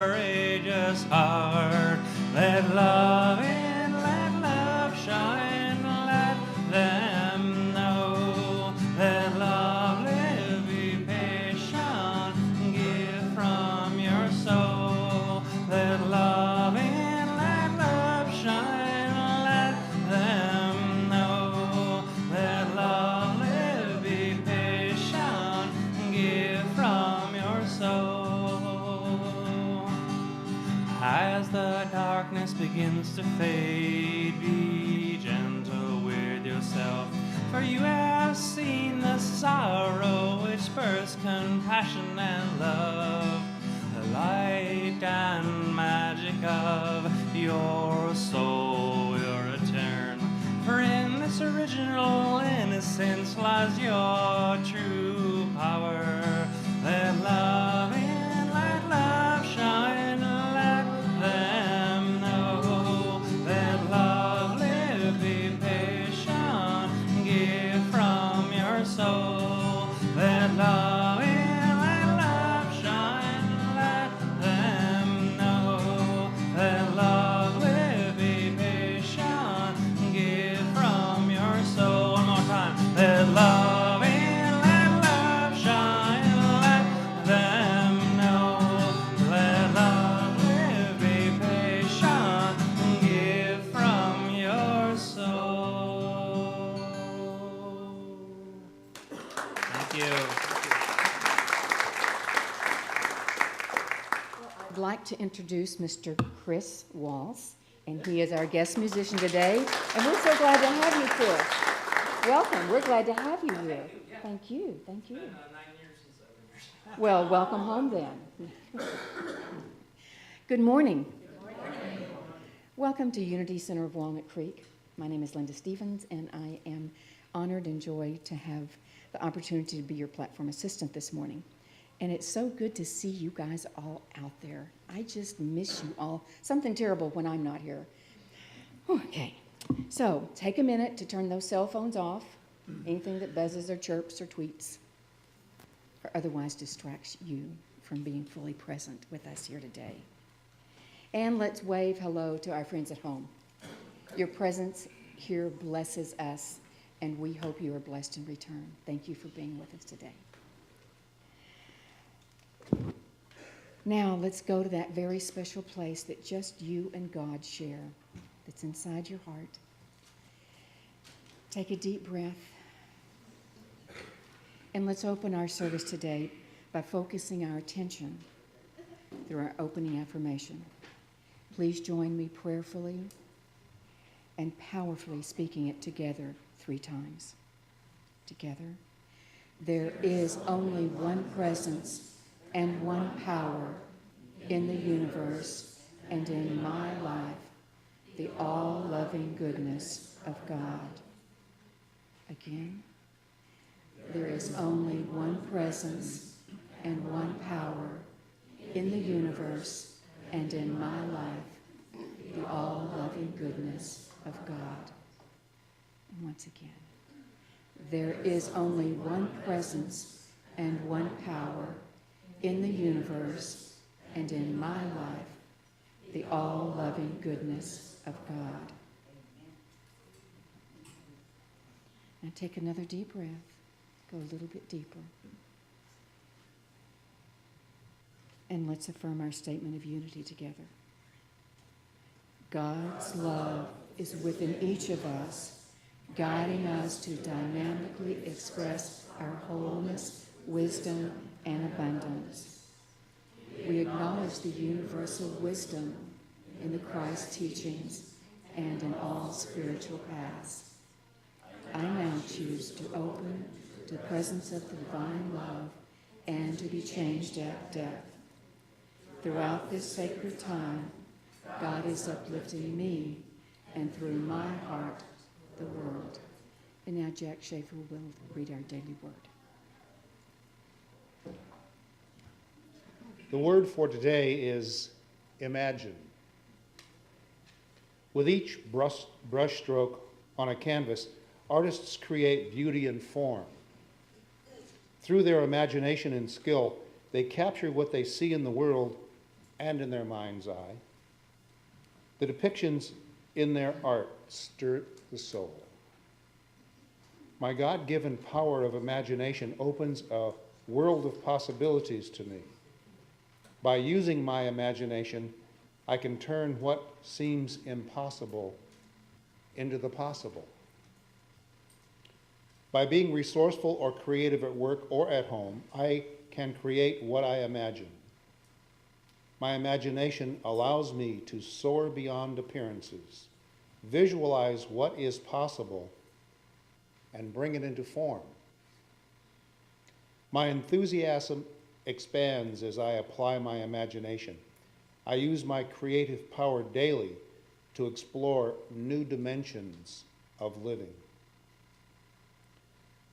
courageous heart. Let love in, let love shine, let them know. Let love live, be patient, give from your soul. Let love in, let love shine, let them know. Let love live, be patient, give from your soul. As the darkness begins to fade, be gentle with yourself, for you have seen the sorrow which bursts compassion and love, the light and magic of your soul will return, for in this original innocence lies your true power. Let love in, let love shine, let them know. Let love live, be patient, give from your soul. Let love in, let love shine, let them know. Let love live, be patient, give from your soul. One more time. Let love in, let love shine, let them know. Let love live, be patient, give from your soul. Thank you. I'd like to introduce Mr. Chris Walls, and he is our guest musician today, and we're so glad to have you, Chris. Welcome. We're glad to have you here. Thank you. Thank you. 9 years since I've been here. Well, welcome home then. Good morning. Welcome to Unity Center of Walnut Creek. My name is Linda Stevens, and I am honored and joyed to have the opportunity to be your platform assistant this morning. And it's so good to see you guys all out there. I just miss you all. Something terrible when I'm not here. Okay, so take a minute to turn those cell phones off. Anything that buzzes or chirps or tweets or otherwise distracts you from being fully present with us here today. And let's wave hello to our friends at home. Your presence here blesses us, and we hope you are blessed in return. Thank you for being with us today. Now let's go to that very special place that just you and God share, that's inside your heart. Take a deep breath. And let's open our service today by focusing our attention through our opening affirmation. Please join me prayerfully and powerfully speaking it together 3 times. Together. There is only one presence and one power in the universe and in my life, the all-loving goodness of God. Again. There is only one presence and one power in the universe and in my life, the all-loving goodness of God. And once again, there is only one presence and one power in the universe and in my life, the all-loving goodness of God. Now take another deep breath. Go a little bit deeper. And let's affirm our statement of unity together. God's love is within each of us, guiding us to dynamically express our wholeness, wisdom, and abundance. We acknowledge the universal wisdom in the Christ teachings and in all spiritual paths. I now choose to open to the presence of the divine love and to be changed at death. Throughout this sacred time, God is uplifting me and through my heart, the world. And now Jack Schaefer will read our daily word. The word for today is imagine. With each brushstroke on a canvas, artists create beauty and form. Through their imagination and skill, they capture what they see in the world and in their mind's eye. The depictions in their art stir the soul. My God-given power of imagination opens a world of possibilities to me. By using my imagination, I can turn what seems impossible into the possible. By being resourceful or creative at work or at home, I can create what I imagine. My imagination allows me to soar beyond appearances, visualize what is possible, and bring it into form. My enthusiasm expands as I apply my imagination. I use my creative power daily to explore new dimensions of living.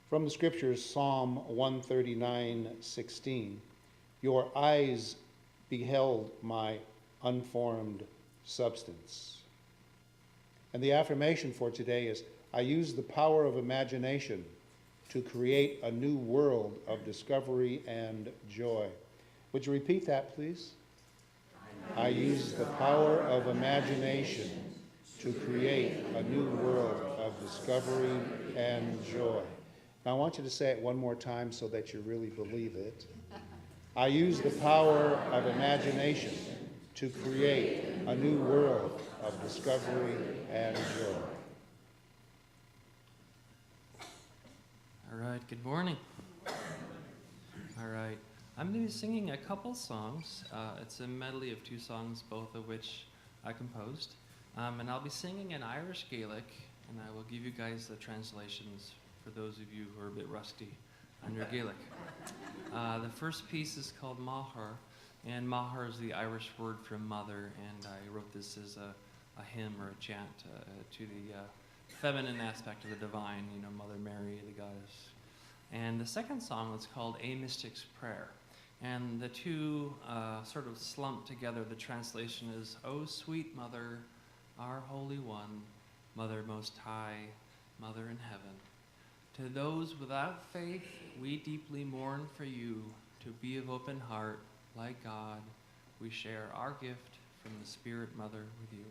From the scriptures, Psalm 139:16, your eyes beheld my unformed substance. And the affirmation for today is, I use the power of imagination to create a new world of discovery and joy. Would you repeat that, please? I use the power of imagination to create a new world of discovery and joy. Now I want you to say it one more time so that you really believe it. I use the power of imagination to create a new world of discovery and joy. All right, good morning. All right, I'm going to be singing a couple songs. It's a medley of two songs, both of which I composed. And I'll be singing in Irish Gaelic, and I will give you guys the translations for those of you who are a bit rusty on your Gaelic. The first piece is called Mahar, and Mahar is the Irish word for mother, and I wrote this as a hymn or a chant to the feminine aspect of the divine, Mother Mary, the goddess. And the second song is called A Mystic's Prayer. And the two sort of slump together. The translation is, O sweet Mother, our Holy One, Mother Most High, Mother in Heaven. To those without faith, we deeply mourn for you. To be of open heart, like God, we share our gift from the Spirit Mother with you.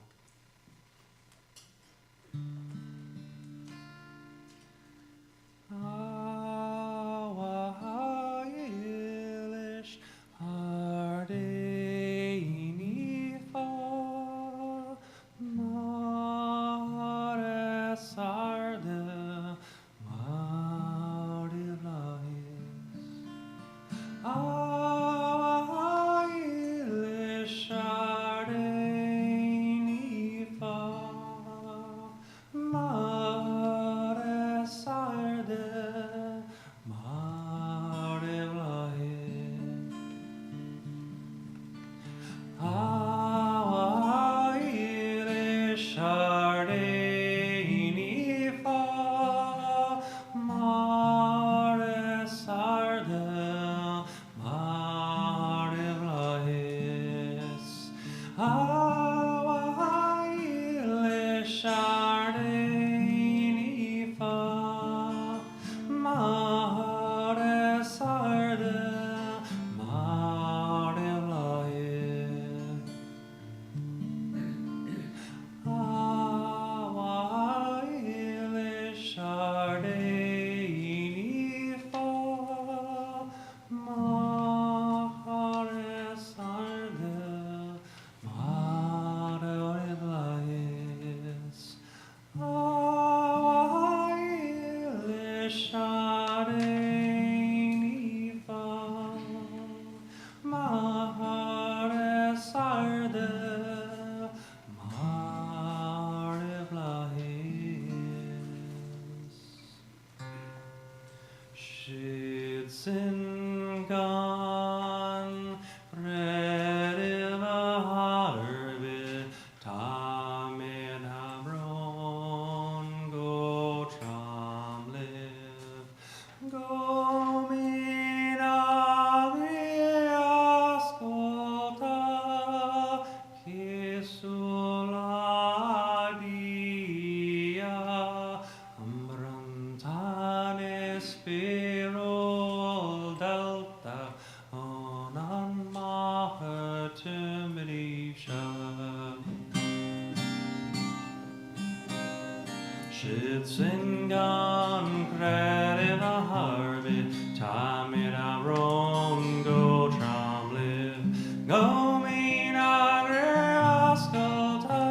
Skytsingan krädeva harvi, tamira ron go tramliv, go mina reaskolta,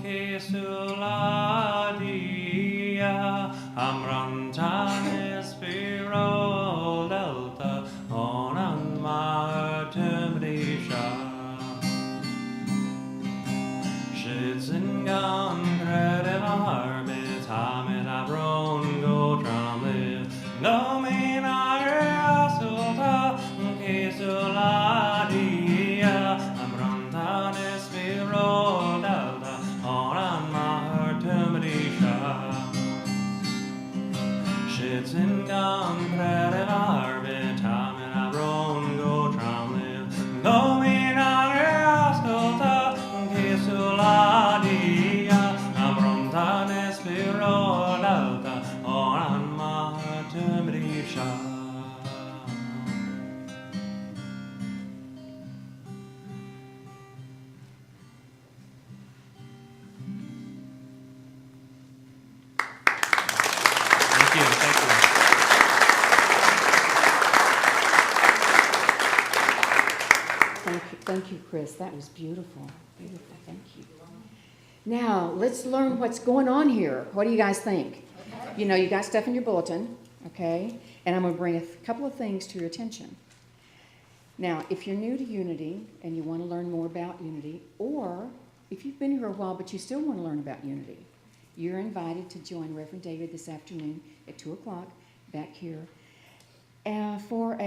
kesuladia, amrantanes spiro delta, onan martumrisha. Skytsingan krädeva harvi, tamira ron go tramliv, go mina reaskolta, kesuladia, amrantanes spiro delta, onan martumrisha. Skytsingan krädeva harvi, tamira ron go tramliv, go mina reaskolta, kesuladia, amrantanes spiro delta, onan martumrisha. Thank you. Thank you, Chris. That was beautiful. Beautiful. Thank you. Now, let's learn what's going on here. What do you guys think? You know, you got stuff in your bulletin, okay? And I'm going to bring a couple of things to your attention. Now, if you're new to Unity and you want to learn more about Unity, or if you've been here a while but you still want to learn about Unity, you're invited to join Reverend David this afternoon at 2 o'clock back here for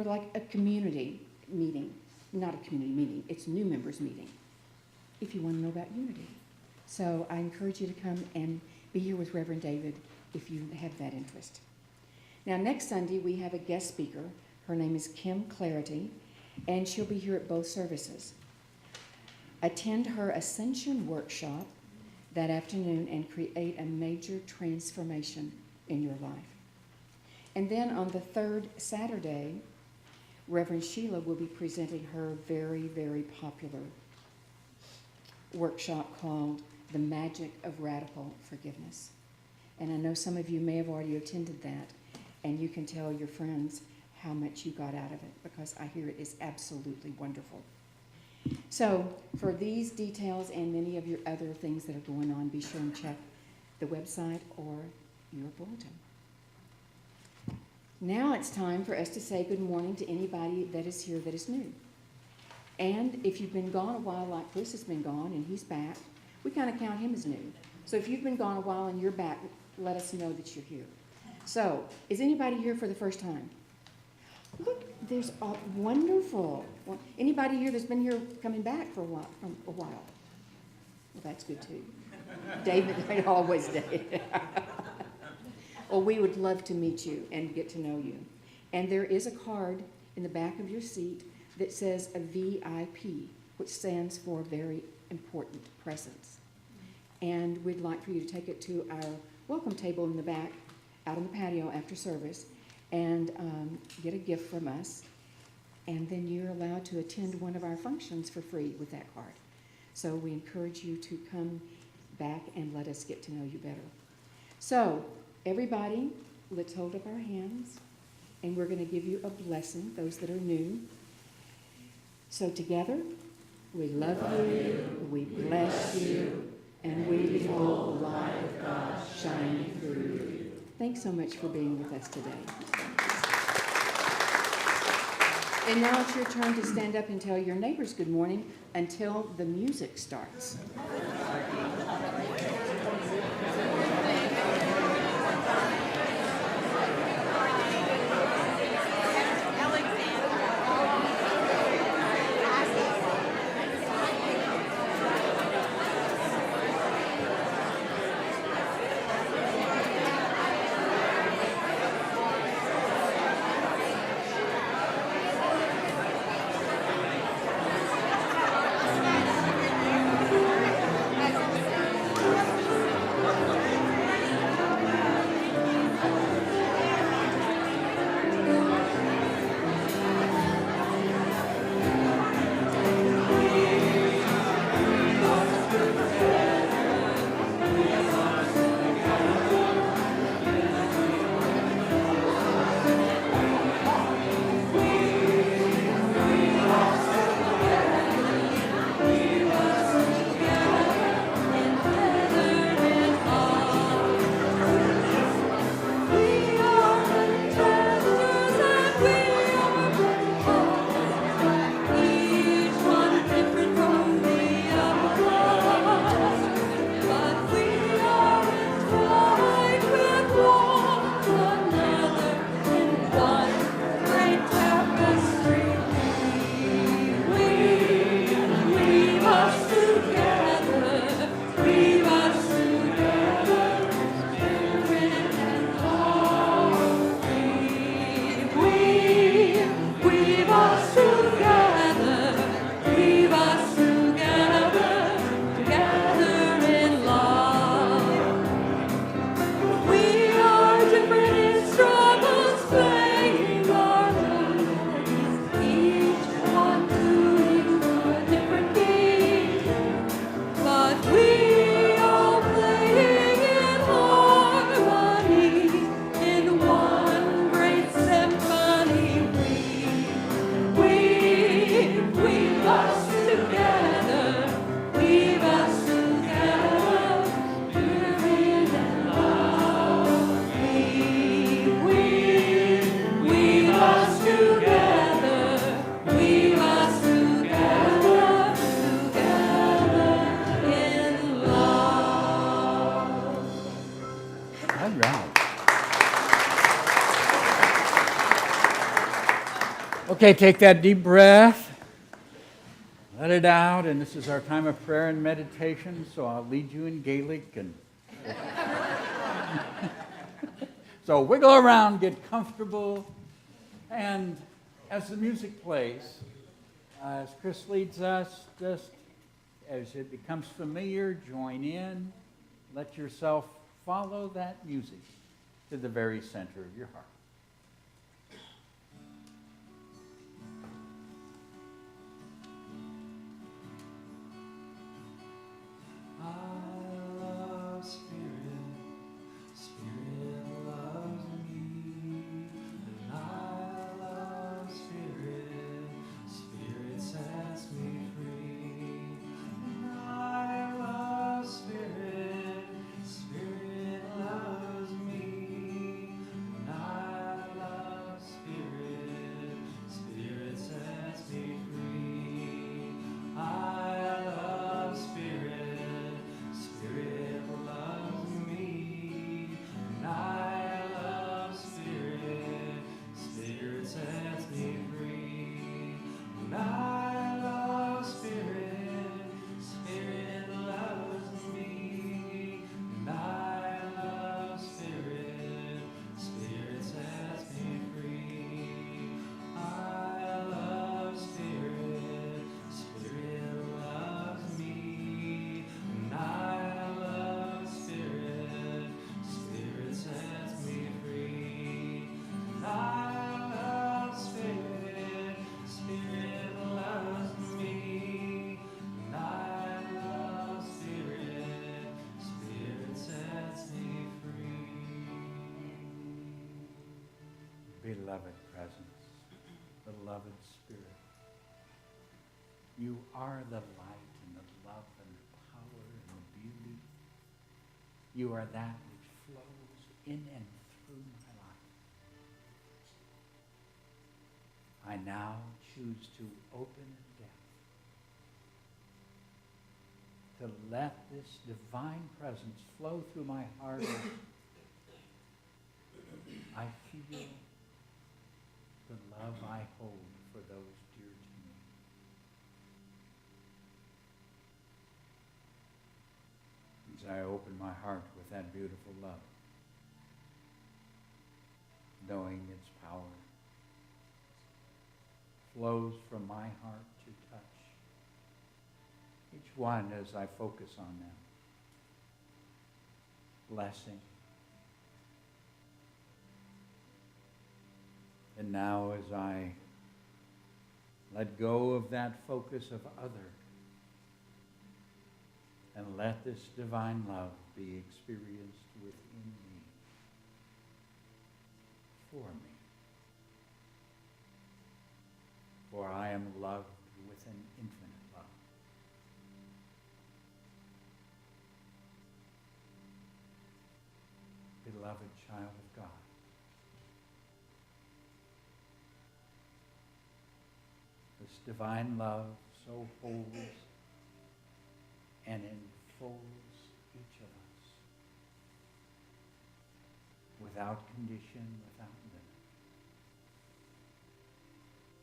like a community meeting. Not a community meeting, it's a new members meeting, if you want to know about Unity. So I encourage you to come and be here with Reverend David if you have that interest. Now, next Sunday, we have a guest speaker. Her name is Kim Clarity, and she'll be here at both services. Attend her Ascension workshop that afternoon and create a major transformation in your life. And then on the third Saturday, Reverend Sheila will be presenting her very, very popular workshop called The Magic of Radical Forgiveness. And I know some of you may have already attended that, and you can tell your friends how much you got out of it, because I hear it is absolutely wonderful. So for these details and many of your other things that are going on, be sure and check the website or your bulletin. Now it's time for us to say good morning to anybody that is here that is new. And if you've been gone a while, like Chris has been gone and he's back, we kind of count him as new. So if you've been gone a while and you're back, let us know that you're here. So, is anybody here for the first time? Look, there's wonderful. Anybody here that's been here coming back for a while? Well, that's good too. David, they always did. Well, we would love to meet you and get to know you. And there is a card in the back of your seat that says a VIP, which stands for Very Important Presence. And we'd like for you to take it to our welcome table in the back, out on the patio after service, and get a gift from us. And then you're allowed to attend one of our functions for free with that card. So we encourage you to come back and let us get to know you better. So, everybody, let's hold up our hands, and we're going to give you a blessing, those that are new. So together, we love you, we bless you, and we behold the light of God shining through you. Thanks so much for being with us today. And now it's your turn to stand up and tell your neighbors good morning until the music starts. Okay, take that deep breath. Let it out, and this is our time of prayer and meditation, so I'll lead you in Gaelic. And so wiggle around, get comfortable, and as the music plays, as Chris leads us, just as it becomes familiar, join in. Let yourself follow that music to the very center of your heart. I love Spirit, Spirit loves me, and I love Spirit, Spirit sets me free. And I love Spirit, Spirit loves me, and I love Spirit, Spirit sets me free. I love Spirit, Spirit loves me, and I love Spirit, Spirit sets me free. And I love Spirit, Spirit loves me, and I love Spirit, Spirit sets me free. I love Spirit, Spirit loves me, and I love Spirit, Spirit sets me free. And I love Spirit, Spirit loves me, and I love Spirit, Spirit sets me free. Beloved presence, beloved Spirit, you are the light and the love and the power and the beauty. You are that which flows in and through my life. I now choose to open in depth, to let this divine presence flow through my heart. I feel the love I hold for those dear to me. As I open my heart with that beautiful love, knowing its power flows from my heart to touch each one as I focus on them. Blessing. And now as I let go of that focus of other and let this divine love be experienced within me, for me. For I am loved with an infinite love. Beloved child of God, this divine love so holds and enfolds each of us without condition, without limit,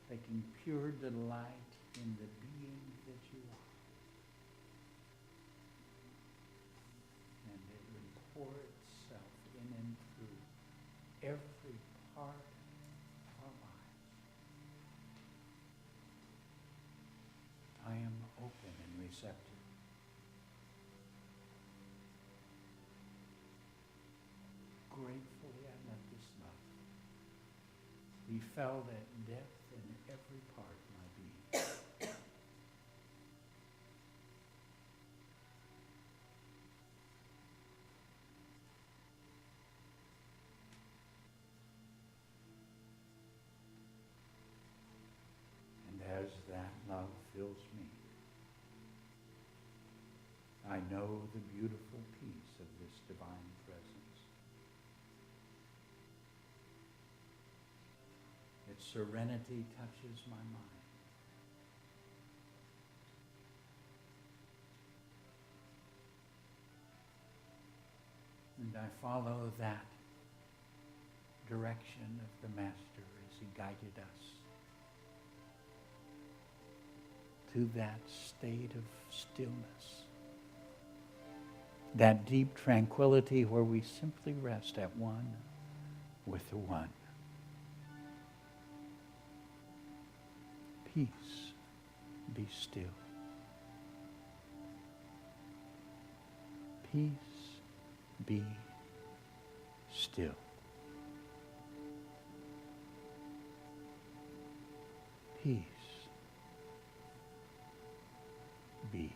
taking pure delight in the being that you are. And it will pour itself in and through every part of our lives. I am open and receptive. Gratefully I let this love be felt at depth in every part of my being. And as that love fills me, I know the beautiful peace of this divine presence. Its serenity touches my mind. And I follow that direction of the Master as he guided us to that state of stillness, that deep tranquility where we simply rest at one with the one. Peace, be still. Peace, be still. Peace, be.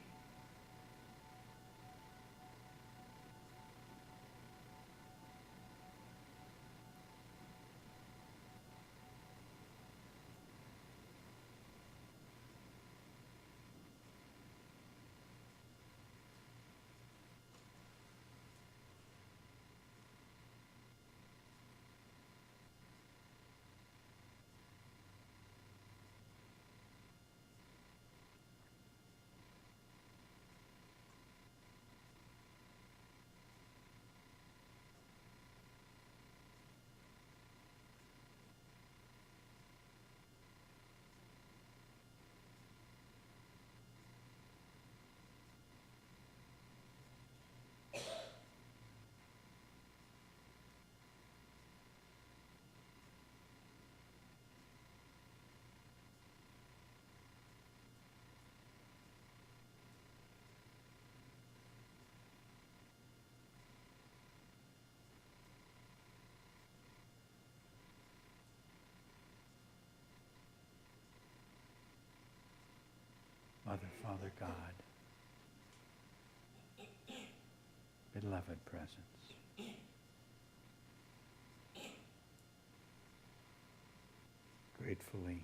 Mother, Father, God, beloved presence, gratefully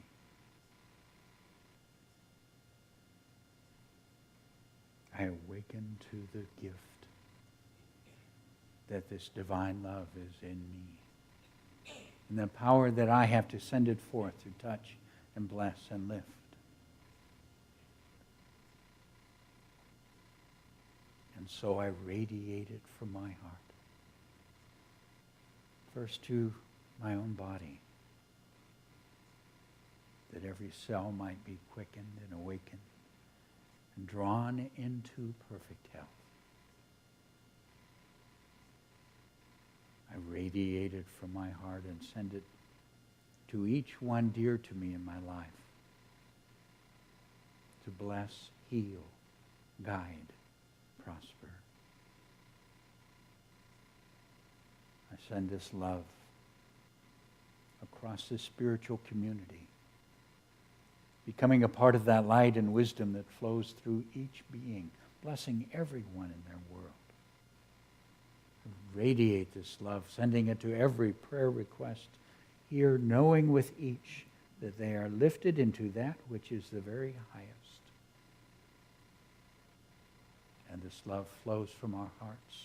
I awaken to the gift that this divine love is in me, and the power that I have to send it forth to touch and bless and lift. And so I radiate it from my heart, first to my own body, that every cell might be quickened and awakened and drawn into perfect health. I radiate it from my heart and send it to each one dear to me in my life, to bless, heal, guide, prosper. I send this love across this spiritual community, becoming a part of that light and wisdom that flows through each being, blessing everyone in their world. Radiate this love, sending it to every prayer request here, knowing with each that they are lifted into that which is the very highest. And this love flows from our hearts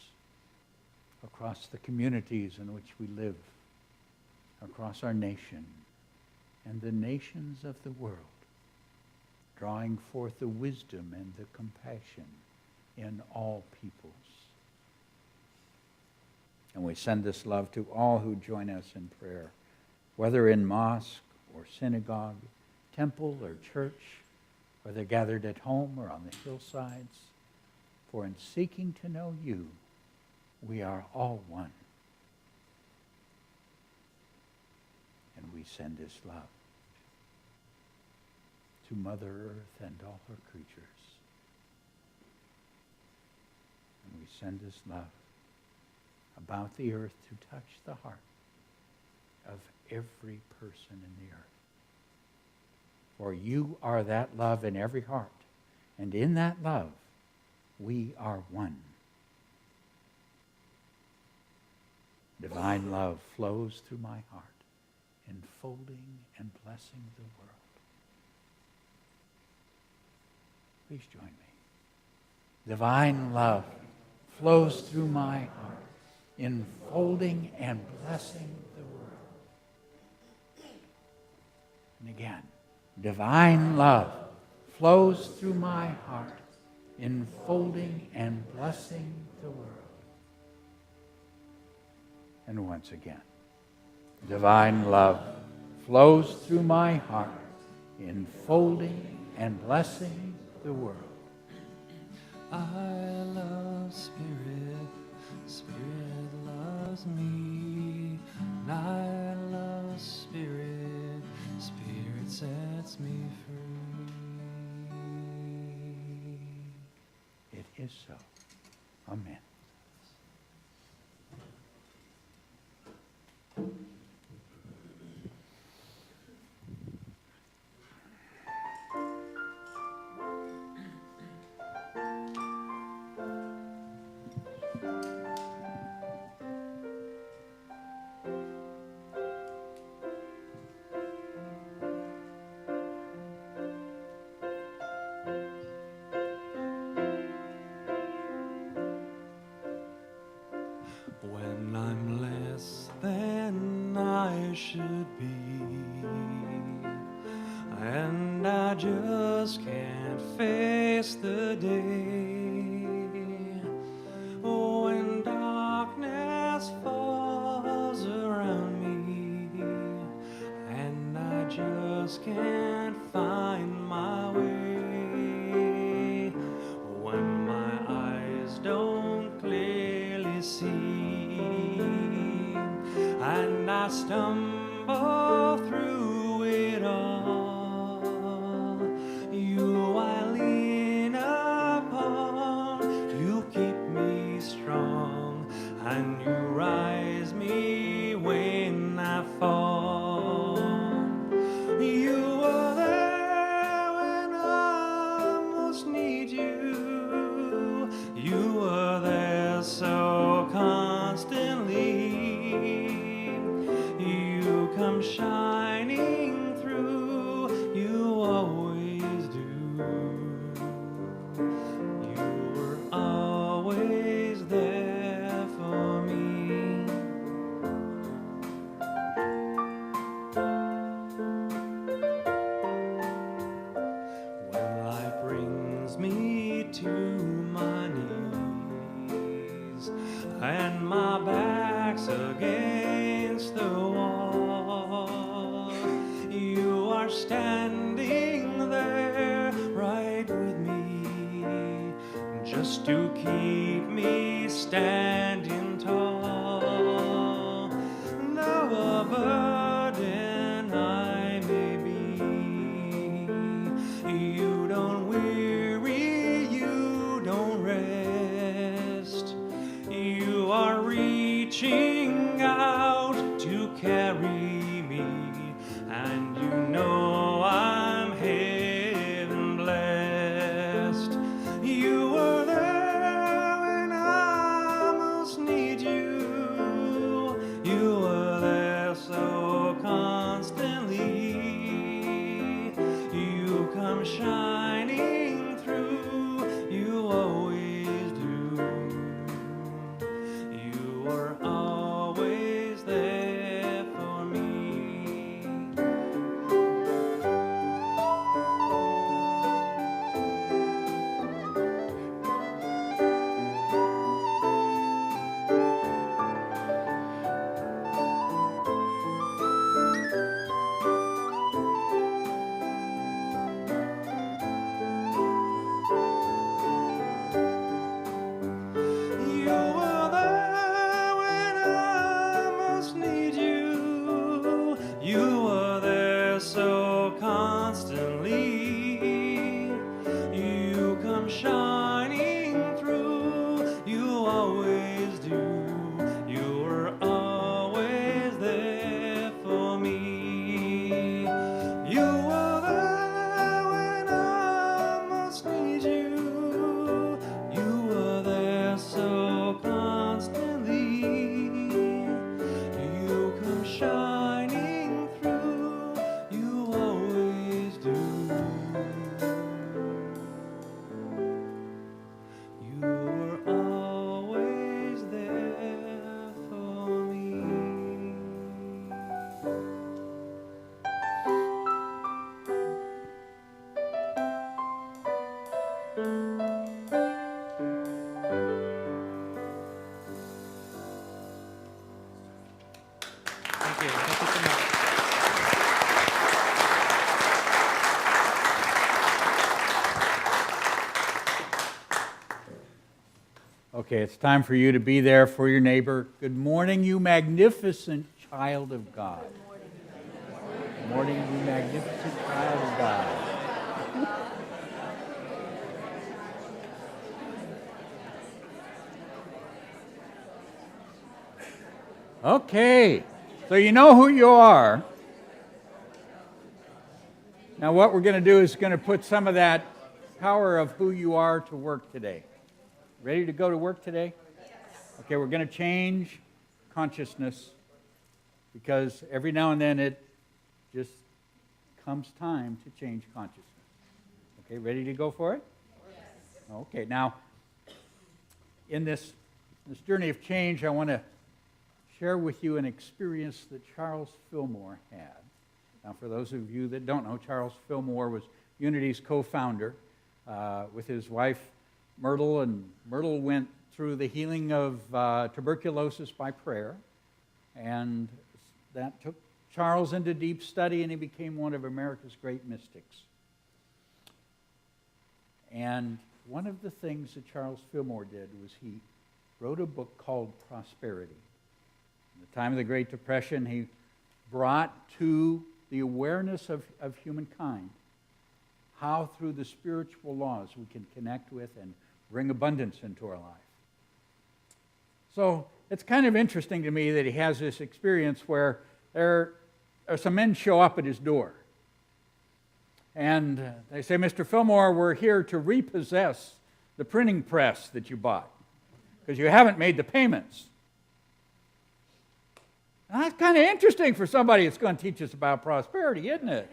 across the communities in which we live, across our nation and the nations of the world, drawing forth the wisdom and the compassion in all peoples. And we send this love to all who join us in prayer, whether in mosque or synagogue, temple or church, whether gathered at home or on the hillsides. For in seeking to know you, we are all one. And we send this love to Mother Earth and all her creatures. And we send this love about the earth to touch the heart of every person in the earth. For you are that love in every heart, and in that love we are one. Divine love flows through my heart, enfolding and blessing the world. Please join me. Divine love flows through my heart, enfolding and blessing the world. And again, divine love flows through my heart, enfolding and blessing the world. And once again, divine love flows through my heart, enfolding and blessing the world. I love Spirit, Spirit loves me. And I love Spirit, Spirit sets me free. It is so. Amen. When I'm less than I should be, and I just can't face the day, when darkness falls around me, and I just can't find my way, when my eyes don't clearly see, and I stumble through it all, you I lean upon, you keep me strong, and you rise me when I fall. You are there when I most need you. You are there so constantly. You come shining through. You always do. You were always there for me. When life brings me to my knees and my back's against the wall, you are standing there right with me, just to keep me standing tall. Now a burden I may be, you don't weary, you don't rest. You are reaching out to carry me, and you know I'm heaven blessed. You were there when I most need you. You were there so constantly. You come shining through. You always do. You were always there for me. You were there when I most need you. You were there so constantly. You come shining through. You always do. You were always there for me. You were there when I most need you. You were there so constantly. You come shining through. You always do. You were always there for me. Thank you. Thank you so much. Okay, it's time for you to be there for your neighbor. Good morning, you magnificent child of God. Good morning, you magnificent child of God. Okay, so you know who you are. Now what we're going to do is going to put some of that power of who you are to work today. Ready to go to work today? Yes. Okay, we're going to change consciousness because every now and then it just comes time to change consciousness. Okay, ready to go for it? Yes. Okay, now in this journey of change, I want to share with you an experience that Charles Fillmore had. Now, for those of you that don't know, Charles Fillmore was Unity's co-founder with his wife Myrtle, and Myrtle went through the healing of tuberculosis by prayer, and that took Charles into deep study, and he became one of America's great mystics. And one of the things that Charles Fillmore did was he wrote a book called Prosperity. In the time of the Great Depression, he brought to the awareness of humankind how through the spiritual laws we can connect with and bring abundance into our life. So it's kind of interesting to me that he has this experience where there are some men show up at his door. And they say, Mr. Fillmore, we're here to repossess the printing press that you bought because you haven't made the payments. Now, that's kind of interesting for somebody that's going to teach us about prosperity, isn't it?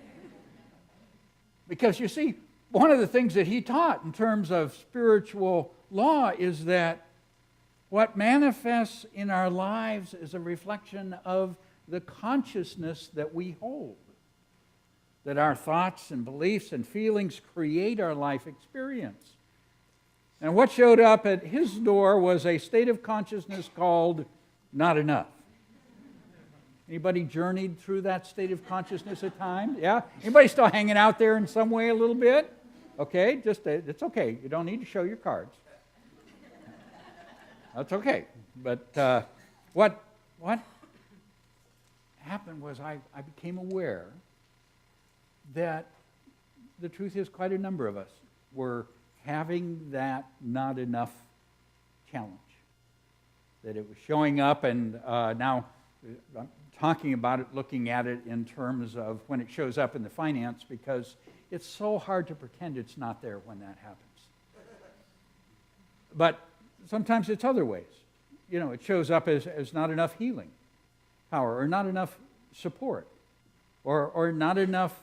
Because you see, one of the things that he taught in terms of spiritual law is that what manifests in our lives is a reflection of the consciousness that we hold. That our thoughts and beliefs and feelings create our life experience. And what showed up at his door was a state of consciousness called not enough. Anybody journeyed through that state of consciousness at times? Yeah? Anybody still hanging out there in some way a little bit? Okay, it's okay. You don't need to show your cards. That's okay. But what happened was I became aware that the truth is quite a number of us were having that not enough challenge. That it was showing up, and now I'm talking about it, looking at it in terms of when it shows up in the finance, because it's so hard to pretend it's not there when that happens. But sometimes it's other ways. You know, it shows up as not enough healing power, or not enough support, or not enough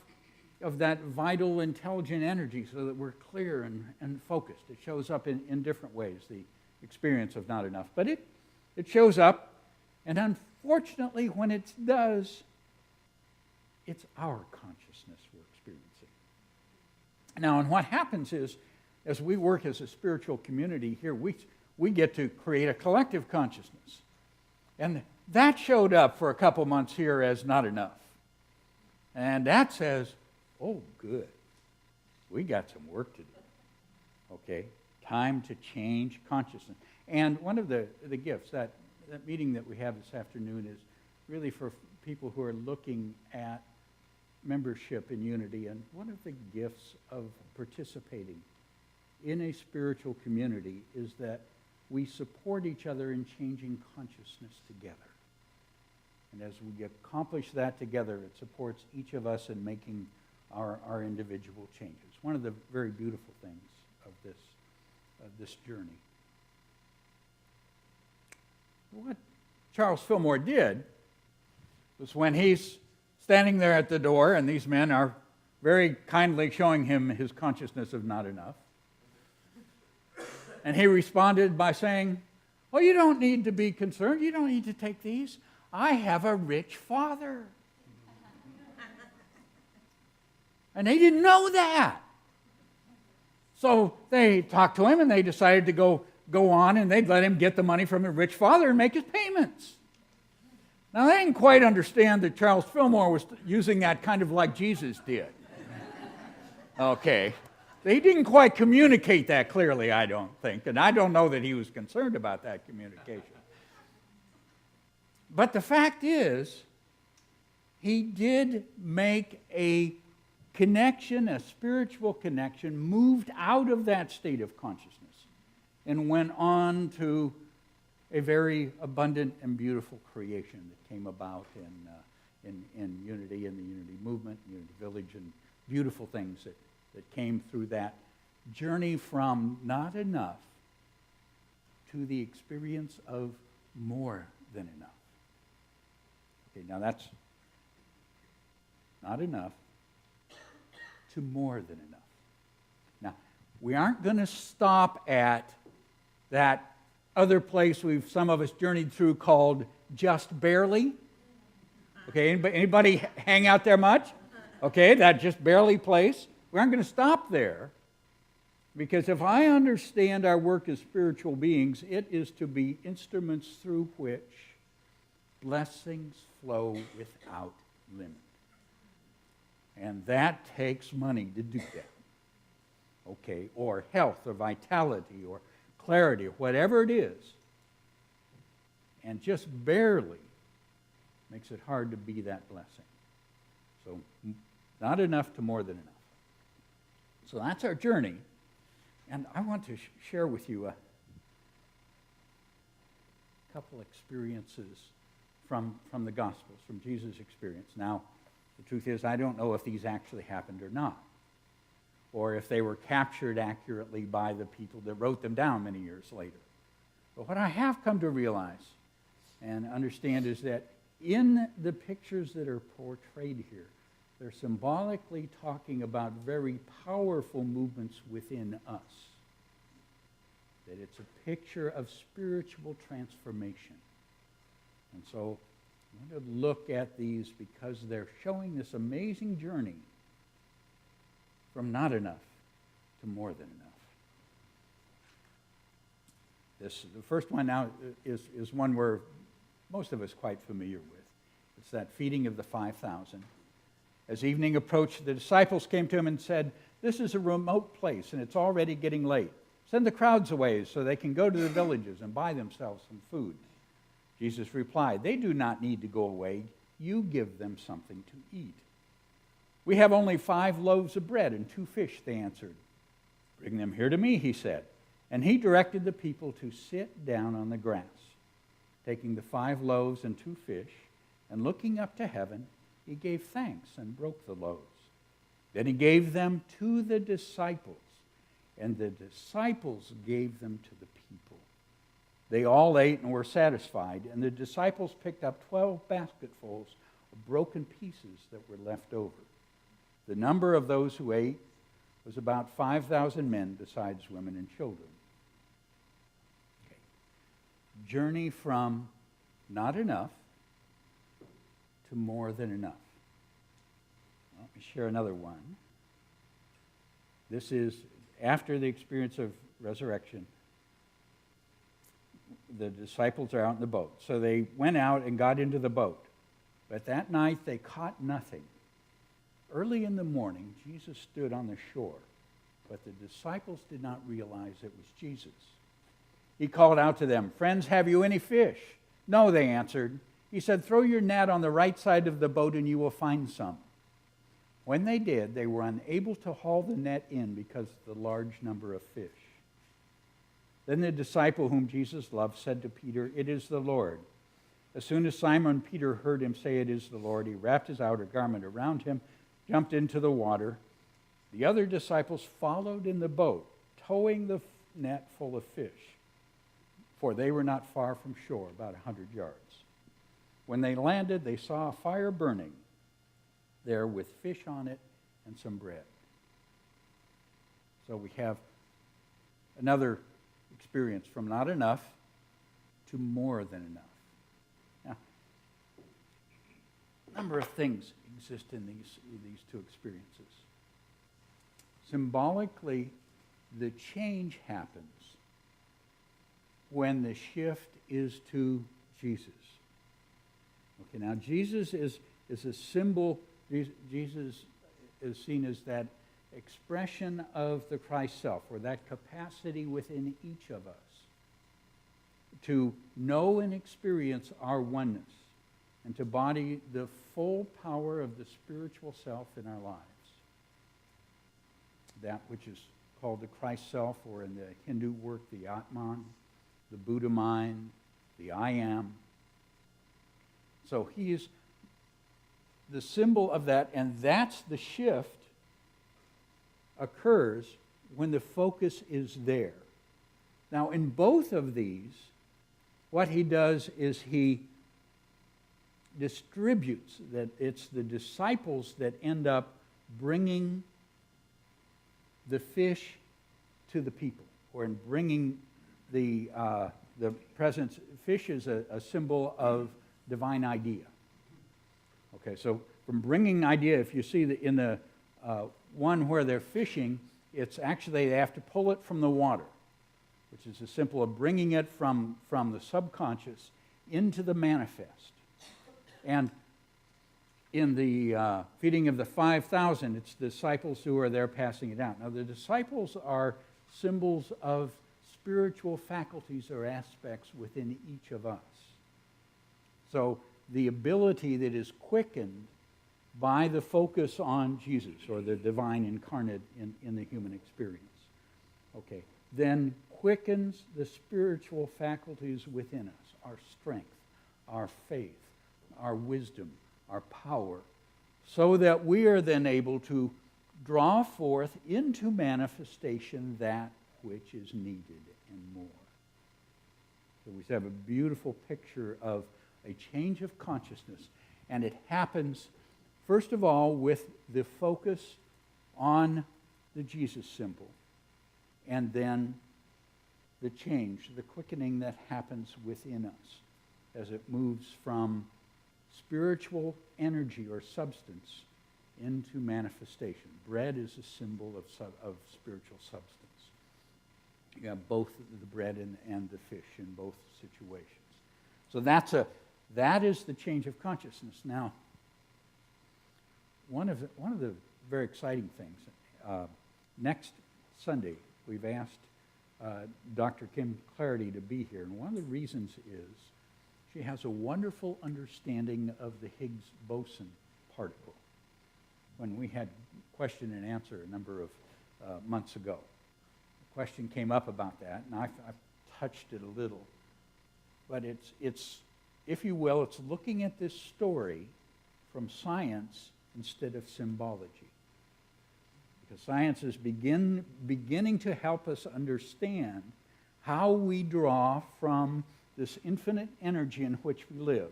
of that vital, intelligent energy so that we're clear and focused. It shows up in different ways, the experience of not enough. But it shows up, and unfortunately, when it does, it's our consciousness we're experiencing. Now, and what happens is, as we work as a spiritual community here, we get to create a collective consciousness. And that showed up for a couple months here as not enough. And that says, oh, good. We got some work to do. Okay? Time to change consciousness. And one of the gifts, that meeting that we have this afternoon is really for people who are looking at membership in Unity. And one of the gifts of participating in a spiritual community is that we support each other in changing consciousness together. And as we accomplish that together, it supports each of us in making our individual changes. One of the very beautiful things of this journey. What Charles Fillmore did was, when he's standing there at the door and these men are very kindly showing him his consciousness of not enough, and he responded by saying, oh, you don't need to be concerned. You don't need to take these. I have a rich father. And they didn't know that. So they talked to him, and they decided to go on, and they'd let him get the money from a rich father and make his payments. Now, they didn't quite understand that Charles Fillmore was using that kind of like Jesus did. Okay. He didn't quite communicate that clearly, I don't think, and I don't know that he was concerned about that communication. But the fact is, he did make a connection, a spiritual connection, moved out of that state of consciousness and went on to a very abundant and beautiful creation that came about in Unity and the Unity movement, Unity Village, and beautiful things that came through that journey from not enough to the experience of more than enough. Okay, now that's not enough to more than enough. Now, we aren't going to stop at that other place some of us journeyed through called just barely. Okay, anybody hang out there much? Okay, that just barely place. We aren't going to stop there, because if I understand our work as spiritual beings, it is to be instruments through which blessings flow without limit. And that takes money to do that. Okay, or health, or vitality, or clarity, or whatever it is. And just barely makes it hard to be that blessing. So, not enough to more than enough. So that's our journey. And I want to share with you a couple experiences from the Gospels, from Jesus' experience. Now, the truth is, I don't know if these actually happened or not, or if they were captured accurately by the people that wrote them down many years later. But what I have come to realize and understand is that in the pictures that are portrayed here, they're symbolically talking about very powerful movements within us. That it's a picture of spiritual transformation. And so I want to look at these because they're showing this amazing journey from not enough to more than enough. The first one now is one we're most of us quite familiar with. It's that feeding of the 5,000. As evening approached, the disciples came to him and said, "This is a remote place, and it's already getting late. Send the crowds away so they can go to the villages and buy themselves some food." Jesus replied, "They do not need to go away. You give them something to eat." "We have only 5 loaves of bread and 2 fish," they answered. "Bring them here to me," he said. And he directed the people to sit down on the grass. Taking the 5 loaves and 2 fish, and looking up to heaven, he gave thanks and broke the loaves. Then he gave them to the disciples, and the disciples gave them to the people. They all ate and were satisfied, and the disciples picked up 12 basketfuls of broken pieces that were left over. The number of those who ate was about 5,000 men, besides women and children. Okay. Journey from not enough to more than enough. Let me share another one. This is after the experience of resurrection. The disciples are out in the boat. So they went out and got into the boat. But that night they caught nothing. Early in the morning, Jesus stood on the shore, but the disciples did not realize it was Jesus. He called out to them, "Friends, have you any fish?" "No," they answered. He said, "Throw your net on the right side of the boat and you will find some." When they did, they were unable to haul the net in because of the large number of fish. Then the disciple whom Jesus loved said to Peter, "It is the Lord." As soon as Simon Peter heard him say, "It is the Lord," he wrapped his outer garment around him, jumped into the water. The other disciples followed in the boat, towing the net full of fish, for they were not far from shore, about 100 yards. When they landed, they saw a fire burning there with fish on it and some bread. So we have another experience from not enough to more than enough. Now, a number of things exist in these two experiences. Symbolically, the change happens when the shift is to Jesus. Okay, now Jesus is a symbol. Jesus is seen as that expression of the Christ self, or that capacity within each of us to know and experience our oneness and to embody the full power of the spiritual self in our lives. That which is called the Christ self, or in the Hindu work, the Atman, the Buddha mind, the I am. So he is the symbol of that, and that's the shift occurs when the focus is there. Now, in both of these, what he does is he distributes, that it's the disciples that end up bringing the fish to the people, or in bringing the presence. Fish is a symbol of divine idea. Okay, so from bringing idea, if you see in the one where they're fishing, it's actually they have to pull it from the water, which is a symbol of bringing it from the subconscious into the manifest. And in the feeding of the 5,000, it's the disciples who are there passing it out. Now, the disciples are symbols of spiritual faculties or aspects within each of us. So the ability that is quickened by the focus on Jesus, or the divine incarnate in the human experience, okay, then quickens the spiritual faculties within us, our strength, our faith, our wisdom, our power, so that we are then able to draw forth into manifestation that which is needed and more. So we have a beautiful picture of a change of consciousness, and it happens first of all with the focus on the Jesus symbol, and then the change, the quickening that happens within us as it moves from spiritual energy or substance into manifestation. Bread is a symbol of spiritual substance. You have both the bread and the fish in both situations. So that is the change of consciousness. Now, one of the very exciting things, next Sunday we've asked Dr. Kim Clarity to be here, and one of the reasons is she has a wonderful understanding of the Higgs boson particle. When we had question and answer a number of months ago, a question came up about that, and I've touched it a little. But it's, if you will, it's looking at this story from science instead of symbology. Because science is beginning to help us understand how we draw from this infinite energy in which we live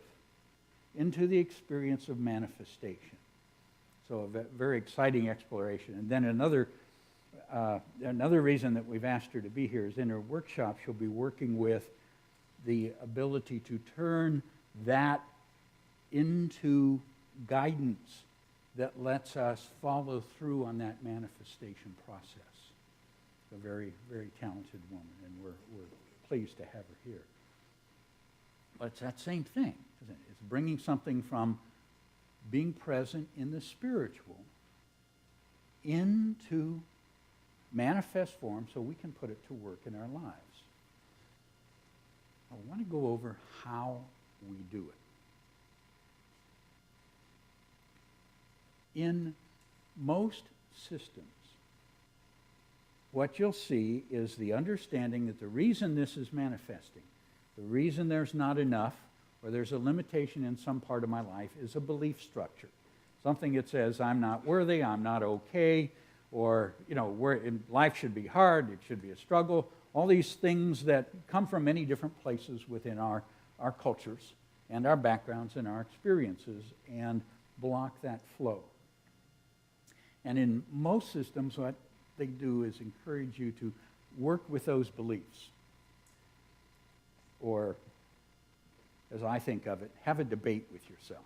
into the experience of manifestation. So a very exciting exploration. And then another reason that we've asked her to be here is in her workshop she'll be working with the ability to turn that into guidance that lets us follow through on that manifestation process. A very, very talented woman, and we're pleased to have her here. But it's that same thing, isn't it? It's bringing something from being present in the spiritual into manifest form so we can put it to work in our lives. I want to go over how we do it. In most systems, what you'll see is the understanding that the reason this is manifesting, the reason there's not enough, or there's a limitation in some part of my life, is a belief structure. Something that says, I'm not worthy, I'm not okay, or, life should be hard, it should be a struggle. All these things that come from many different places within our cultures and our backgrounds and our experiences, and block that flow. And in most systems, what they do is encourage you to work with those beliefs. Or, as I think of it, have a debate with yourself.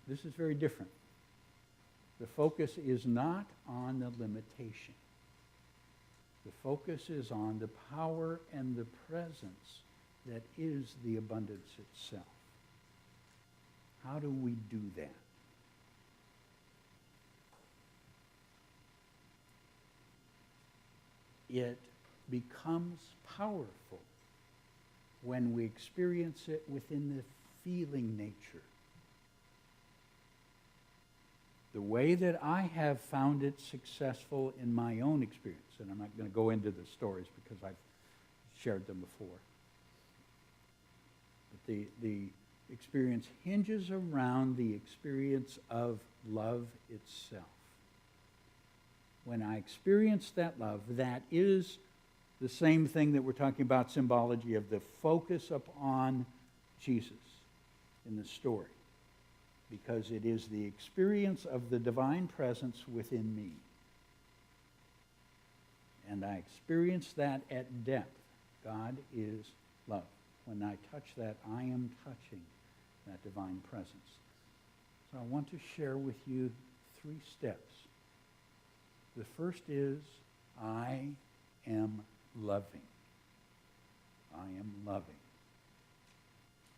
This is very different. The focus is not on the limitation. The focus is on the power and the presence that is the abundance itself. How do we do that? it becomes powerful when we experience it within the feeling nature. The way that I have found it successful in my own experience, and I'm not going to go into the stories because I've shared them before, but the experience hinges around the experience of love itself. When I experience that love, that is the same thing that we're talking about, symbology of the focus upon Jesus in the story, because it is the experience of the divine presence within me. And I experience that at depth. God is love. When I touch that, I am touching that divine presence. So I want to share with you 3 steps. The first is, I am loving. I am loving.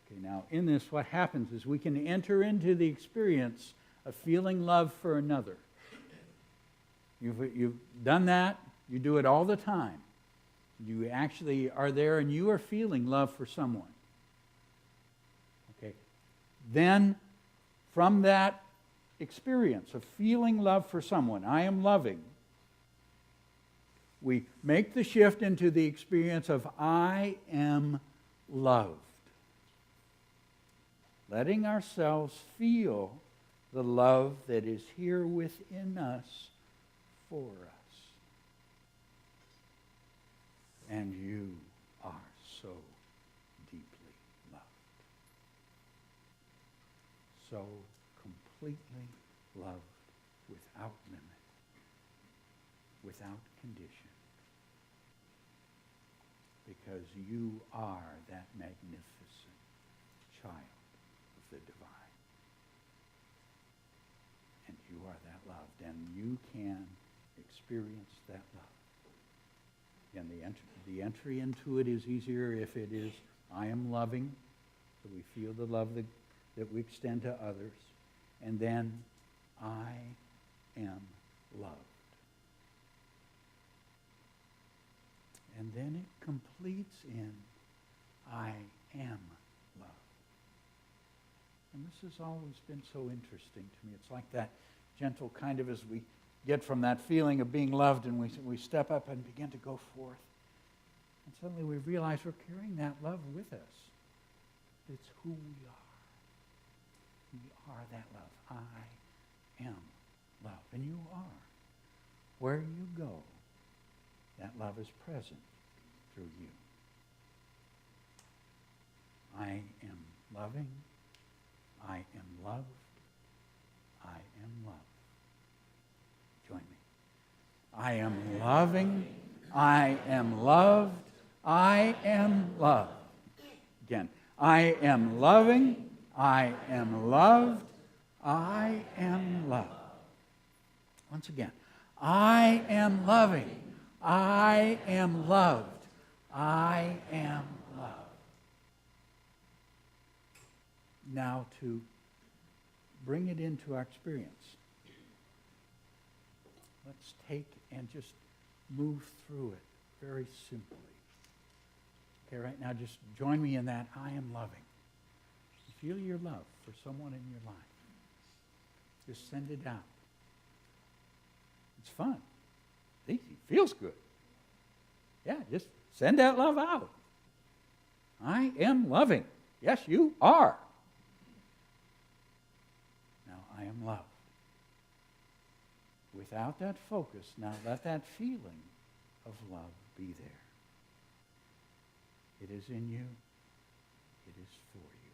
Okay, now in this, what happens is we can enter into the experience of feeling love for another. You've done that. You do it all the time. You actually are there and you are feeling love for someone. Okay. Then, from that experience of feeling love for someone, I am loving, we make the shift into the experience of I am loved. Letting ourselves feel the love that is here within us for us. And you are so deeply loved. So completely loved without limit, without condition. Because you are that magnificent child of the divine. And you are that loved, and you can experience that love. And the entry into it is easier if it is, I am loving, so we feel the love that we extend to others. And then, I am loved. And then it completes in, I am loved. And this has always been so interesting to me. It's like that gentle kind of, as we get from that feeling of being loved and we step up and begin to go forth. And suddenly we realize we're carrying that love with us. It's who we are. We are that love. I am love. And you are. Where you go, that love is present through you. I am loving. I am loved. I am loved. Join me. I am loving. I am loved. I am loved. Again. I am loving. I am loved. I am loved. Once again. I am loving. I am loved. I am loved. Now to bring it into our experience. Let's take and just move through it very simply. Okay, right now just join me in that I am loving. Feel your love for someone in your life. Just send it out. It's fun. It feels good. Yeah, just send that love out. I am loving. Yes, you are. Now, I am loved. Without that focus, now let that feeling of love be there. It is in you. It is for you.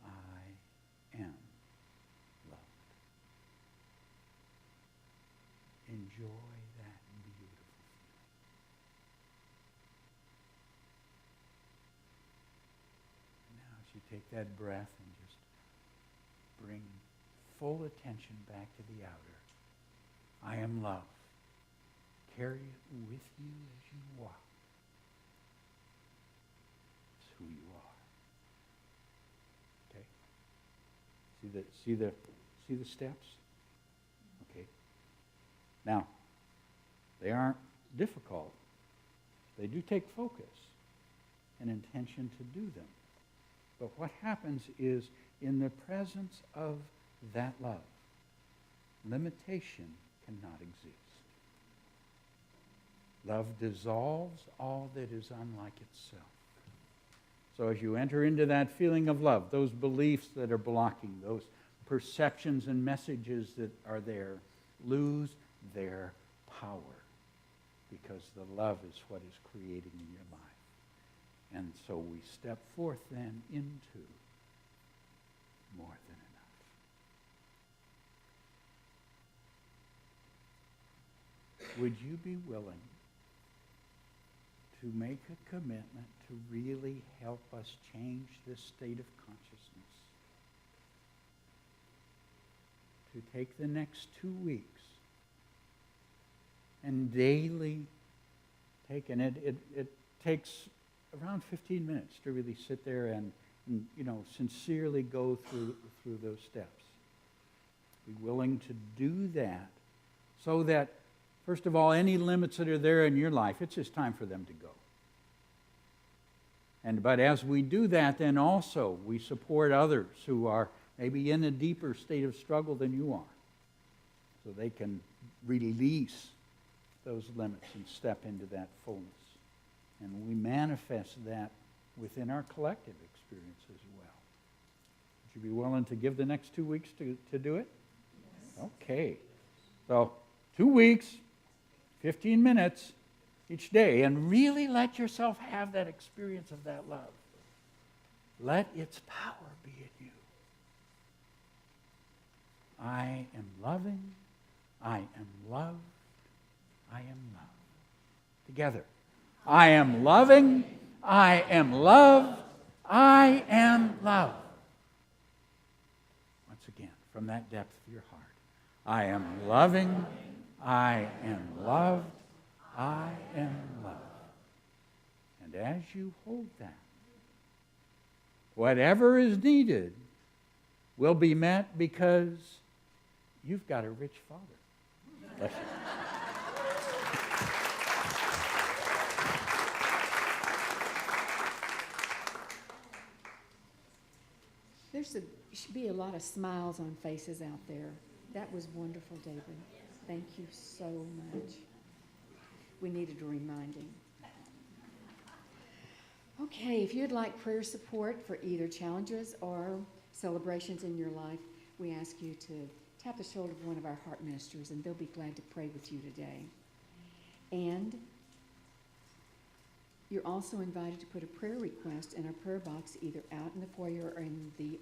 I am loved. Enjoy that beautiful feeling. Now as you take that breath and just bring full attention back to the outer. I am love. Carry it with you as you walk. It's who you are. Okay? See the steps? Okay. Now, They aren't difficult. They do take focus and intention to do them. But what happens is, in the presence of that love, limitation cannot exist. Love dissolves all that is unlike itself. So as you enter into that feeling of love, those beliefs that are blocking, those perceptions and messages that are there, lose their power, because the love is what is creating in your life. And so we step forth then into more than enough. Would you be willing to make a commitment to really help us change this state of consciousness? To take the next 2 weeks and daily take, and it takes around 15 minutes to really sit there and sincerely go through those steps. Be willing to do that so that, first of all, any limits that are there in your life, it's just time for them to go. But as we do that, then also we support others who are maybe in a deeper state of struggle than you are, so they can release those limits and step into that fullness. And we manifest that within our collective experience as well. Would you be willing to give the next 2 weeks to do it? Yes. Okay. So 2 weeks, 15 minutes each day, and really let yourself have that experience of that love. Let its power be in you. I am loving, I am loved, I am loved. Together. I am loving, I am loved, I am loved. Once again, from that depth of your heart. I am loving, I am loved, I am loved. And as you hold that, whatever is needed will be met, because you've got a rich Father. Bless you. Should be a lot of smiles on faces out there. That was wonderful, David. Thank you so much. We needed a reminding. Okay, if you'd like prayer support for either challenges or celebrations in your life, we ask you to tap the shoulder of one of our heart ministers, and they'll be glad to pray with you today. And you're also invited to put a prayer request in our prayer box, either out in the foyer or in the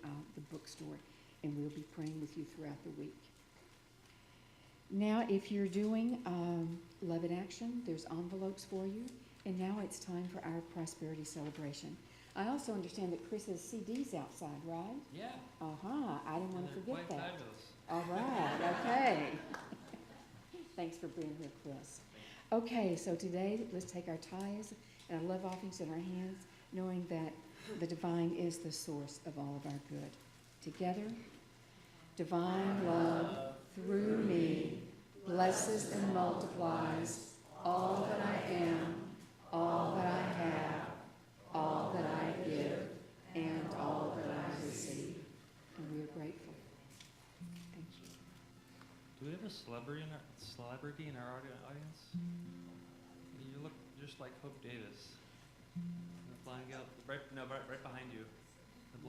bookstore, and we'll be praying with you throughout the week. Now, if you're doing Love in Action, there's envelopes for you, and now it's time for our prosperity celebration. I also understand that Chris has CDs outside, right? Yeah. I didn't want to forget Quite that. fabulous. All right, okay. Thanks for being here, Chris. Okay, so today, let's take our tithes and our love offerings in our hands, knowing that the divine is the source of all of our good. Together, divine love through me blesses and multiplies all that I am, all that I have, all that I give, and all that I receive. And we are grateful. Thank you. Do we have a celebrity in our audience? You look just like Hope Davis. The blonde gal, right behind you. The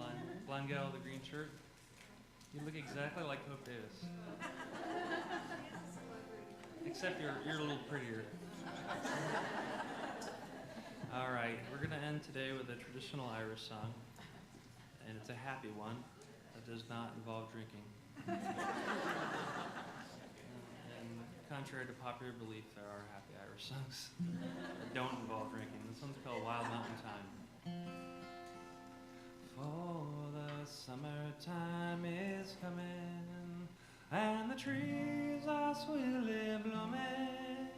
blonde gal with the green shirt. You look exactly like Hope Davis. Except you're a little prettier. All right, we're going to end today with a traditional Irish song, and it's a happy one that does not involve drinking. And contrary to popular belief, there are happy Irish songs that don't involve drinking. This one's called Wild Mountain Time. For the summertime is coming, and the trees are sweetly blooming,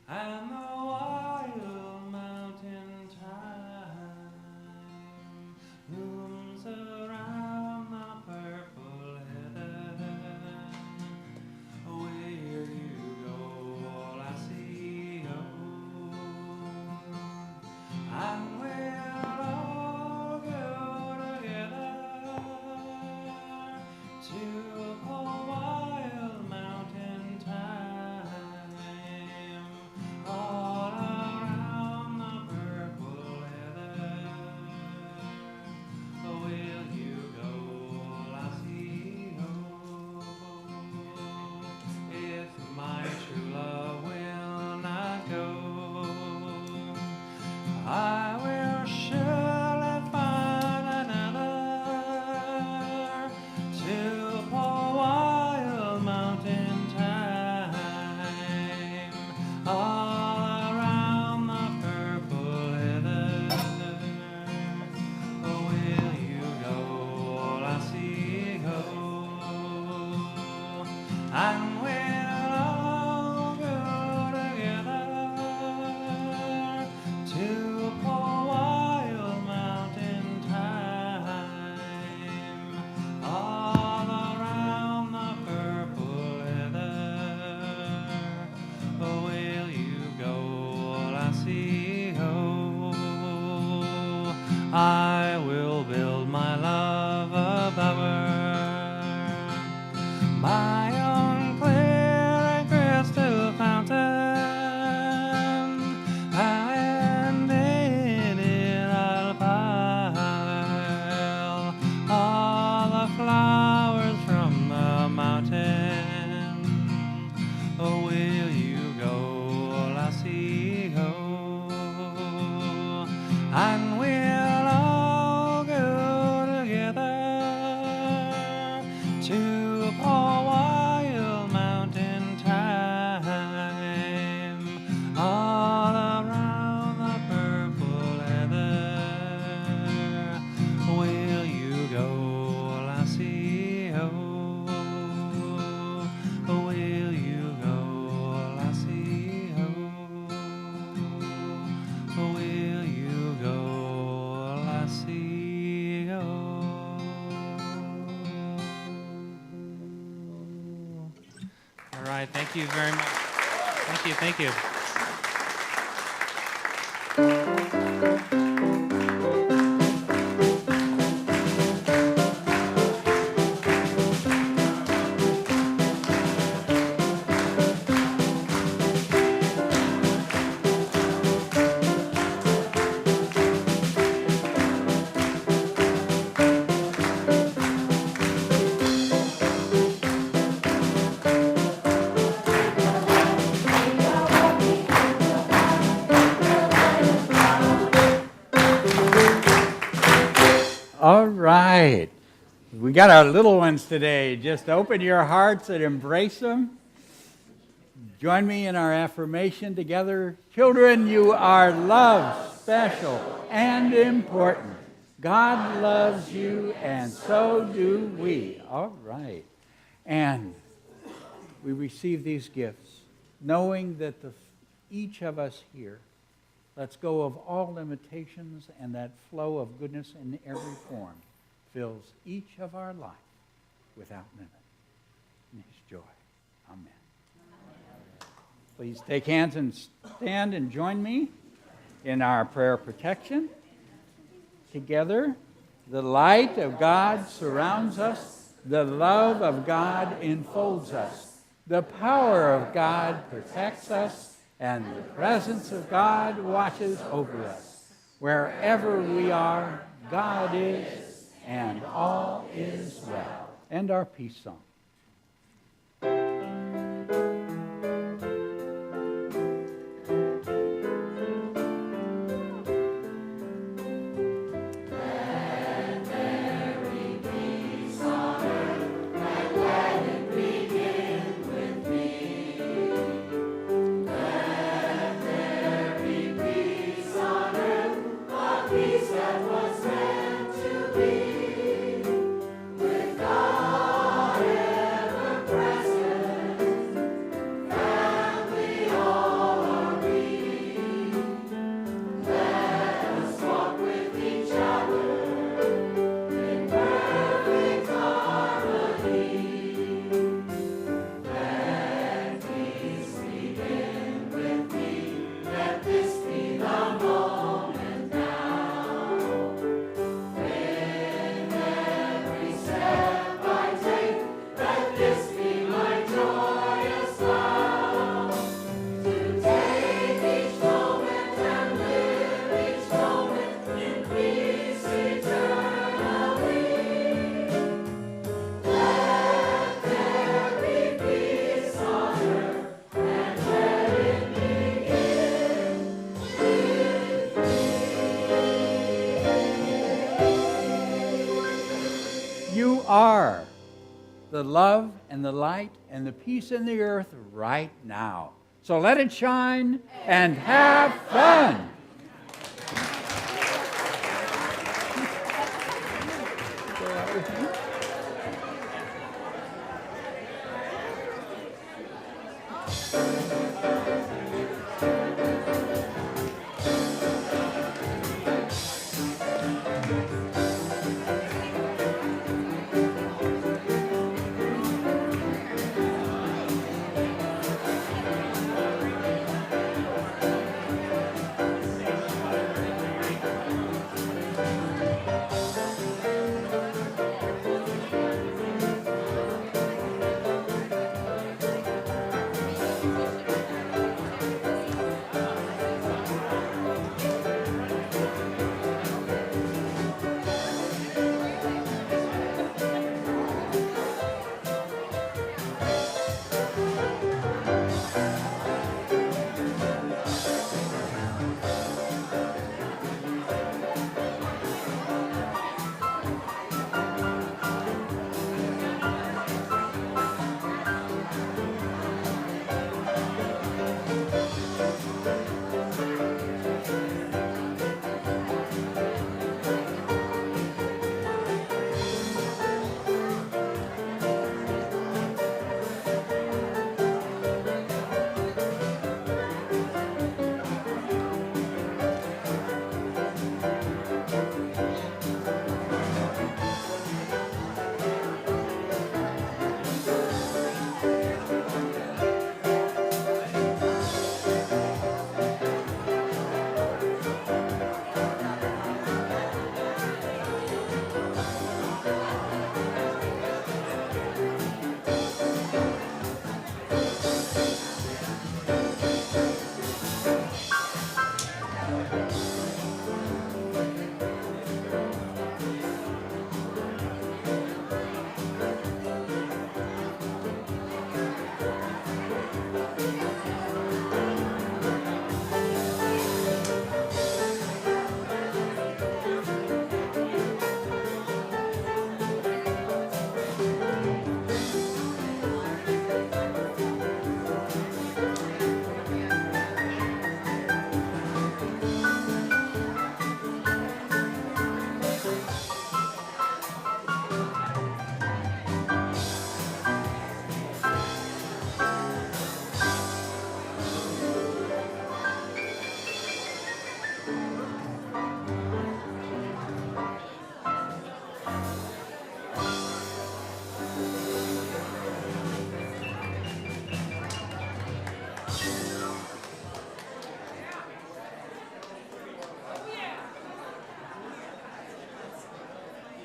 and the wild mountain time looms around the purple heather. Where you go, all I see you very much. Thank you, thank you. All right. We got our little ones today. Just open your hearts and embrace them. Join me in our affirmation together. Children, you are loved, special, and important. God loves you, and so do we. All right. And we receive these gifts, knowing that each of us here lets go of all limitations, and that flow of goodness in every form fills each of our life without limit. In His joy. Amen. Please take hands and stand and join me in our prayer protection. Together, the light of God surrounds us. The love of God enfolds us. The power of God protects us. And the presence of God watches over us. Wherever we are, God is, and all is well. And our peace song. You are the love and the light and the peace in the earth right now. So let it shine and have fun.